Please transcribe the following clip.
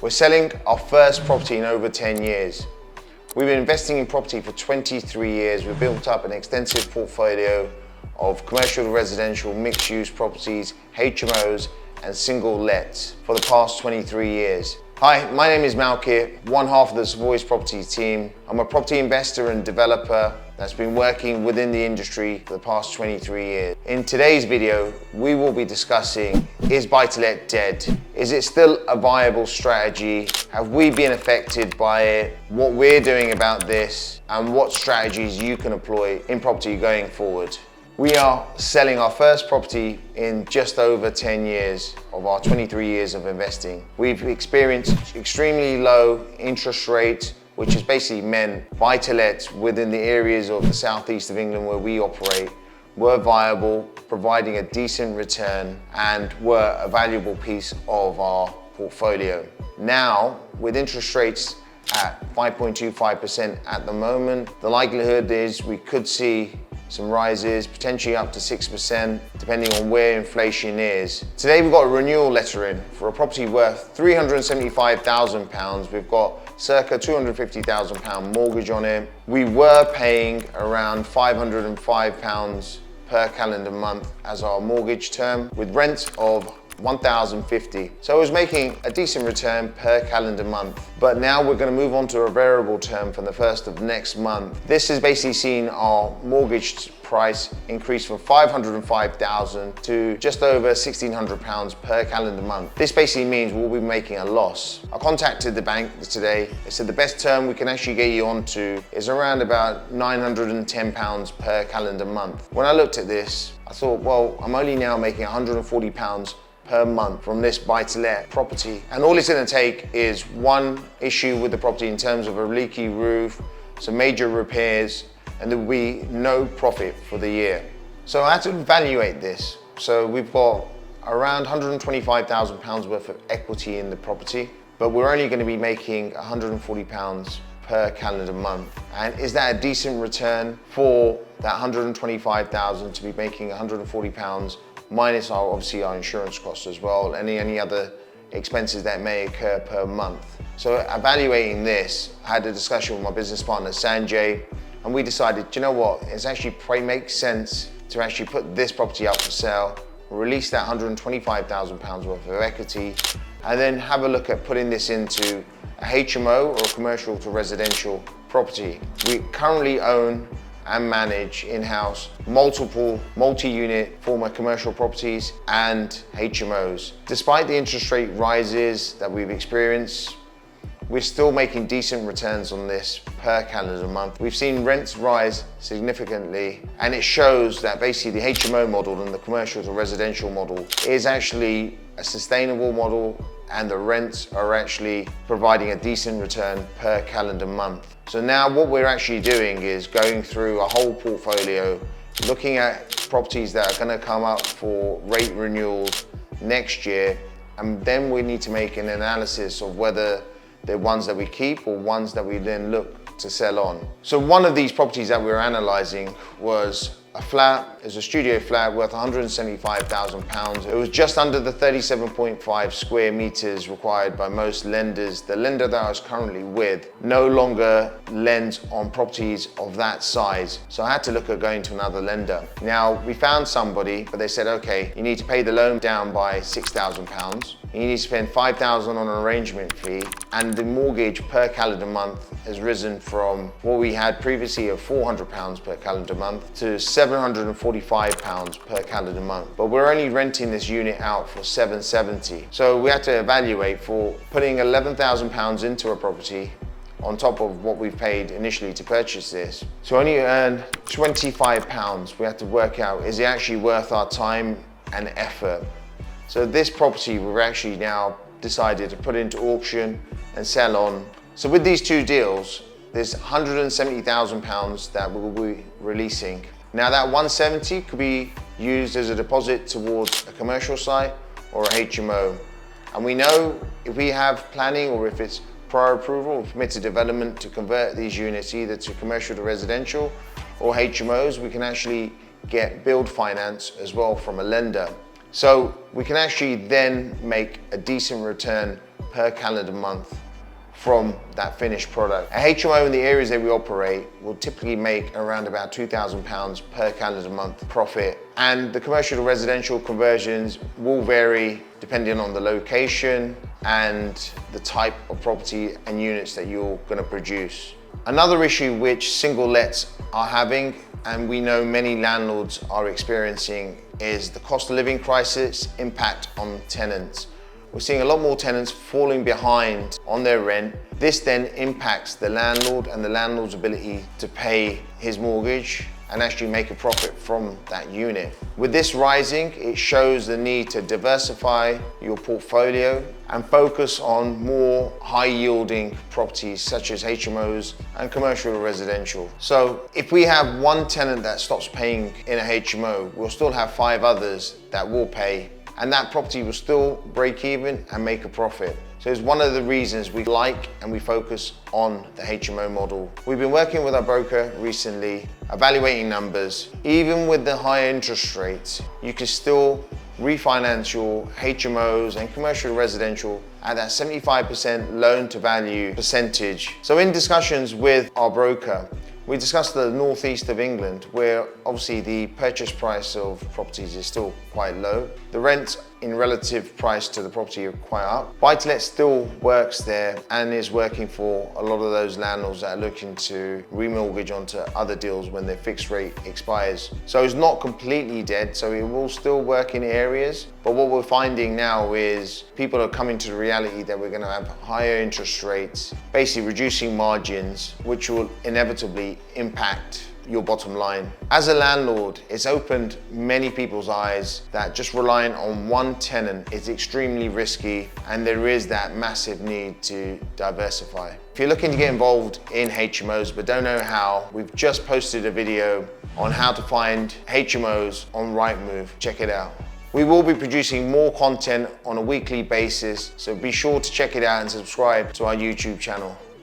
We're selling our first property in over 10 years. We've been investing in property for 23 years. We've built up an extensive portfolio of commercial, residential, mixed-use properties, HMOs, and single lets for the past 23 years. Hi, my name is Malkit, one half of the Savoys properties team. I'm a property investor and developer that's been working within the industry for the past 23 years. In today's video, we will be discussing, is buy-to-let dead? Is it still a viable strategy? Have we been affected by it? What we're doing about this, and what strategies you can employ in property going forward. We are selling our first property in just over 10 years of our 23 years of investing. We've experienced extremely low interest rates, which has basically meant buy-to-lets within the areas of the southeast of England where we operate were viable, providing a decent return, and were a valuable piece of our portfolio. Now, with interest rates at 5.25% at the moment, the likelihood is we could see some rises, potentially up to 6%, depending on where inflation is. Today we've got a renewal letter in for a property worth £375,000. We've got circa £250,000 mortgage on it. We were paying around £505 per calendar month as our mortgage term, with rent of £1,050. So it was making a decent return per calendar month. But now we're going to move on to a variable term from the 1st of next month. This has basically seen our mortgage price increase from £505,000 to just over £1,600 per calendar month. This basically means we'll be making a loss. I contacted the bank today. They said the best term we can actually get you onto is around about £910 per calendar month. When I looked at this, I thought, well, I'm only now making £140 per month from this buy-to-let property. And all it's gonna take is one issue with the property in terms of a leaky roof, some major repairs, and there will be no profit for the year. So I had to evaluate this. So we've got around £125,000 worth of equity in the property, but we're only gonna be making £140 per calendar month. And is that a decent return for that £125,000 to be making £140 minus obviously our insurance costs as well, any other expenses that may occur per month? So evaluating this, I had a discussion with my business partner Sanjay, and we decided, you know what, it's actually makes sense to actually put this property up for sale, release that £125,000 worth of equity, and then have a look at putting this into a HMO or a commercial to residential property. We currently own and manage in-house multiple multi-unit former commercial properties and HMOs. Despite the interest rate rises that we've experienced, we're still making decent returns on this per calendar month. We've seen rents rise significantly, and it shows that basically the HMO model and the commercial to residential model is actually a sustainable model, and the rents are actually providing a decent return per calendar month. So now what we're actually doing is going through a whole portfolio, looking at properties that are going to come up for rate renewals next year, and then we need to make an analysis of whether they're ones that we keep or ones that we then look to sell on. So one of these properties that we were analysing was a flat. It's a studio flat worth £175,000. It was just under the 37.5 square meters required by most lenders. The lender that I was currently with no longer lends on properties of that size. So I had to look at going to another lender. Now, we found somebody, but they said, okay, you need to pay the loan down by £6,000. You need to spend £5,000 on an arrangement fee, and the mortgage per calendar month has risen from what we had previously of £400 per calendar month to £745 per calendar month. But we're only renting this unit out for £770. So we had to evaluate for putting £11,000 into a property on top of what we've paid initially to purchase this. To only earn £25, we had to work out, is it actually worth our time and effort? So this property we've actually now decided to put into auction and sell on. So with these two deals, there's £170,000 that we'll be releasing. Now that 170 could be used as a deposit towards a commercial site or a HMO. And we know if we have planning or if it's prior approval or permitted development to convert these units either to commercial to residential or HMOs, we can actually get build finance as well from a lender. So we can actually then make a decent return per calendar month from that finished product. A HMO in the areas that we operate will typically make around about £2,000 per calendar month profit. And the commercial to residential conversions will vary depending on the location and the type of property and units that you're going to produce. Another issue which single lets are having, and we know many landlords are experiencing, is the cost of living crisis impact on tenants. We're seeing a lot more tenants falling behind on their rent. This then impacts the landlord and the landlord's ability to pay his mortgage and actually make a profit from that unit. With this rising, it shows the need to diversify your portfolio and focus on more high-yielding properties such as HMOs and commercial or residential. So if we have one tenant that stops paying in a HMO, we'll still have 5 others that will pay, and that property will still break even and make a profit. So it's one of the reasons we like and we focus on the HMO model. We've been working with our broker recently, evaluating numbers. Even with the higher interest rates, you can still refinance your HMOs and commercial residential at that 75% loan to value percentage. So in discussions with our broker, we discussed the northeast of England, where obviously the purchase price of properties is still quite low. The rents in relative price to the property are quite up. Buy-to-let still works there and is working for a lot of those landlords that are looking to remortgage onto other deals when their fixed rate expires. So it's not completely dead, so it will still work in areas. But what we're finding now is people are coming to the reality that we're going to have higher interest rates, basically reducing margins, which will inevitably impact your bottom line. As a landlord, it's opened many people's eyes that just relying on one tenant is extremely risky, and there is that massive need to diversify. If you're looking to get involved in HMOs but don't know how, we've just posted a video on how to find HMOs on Rightmove. Check it out. We will be producing more content on a weekly basis, so be sure to check it out and subscribe to our YouTube channel.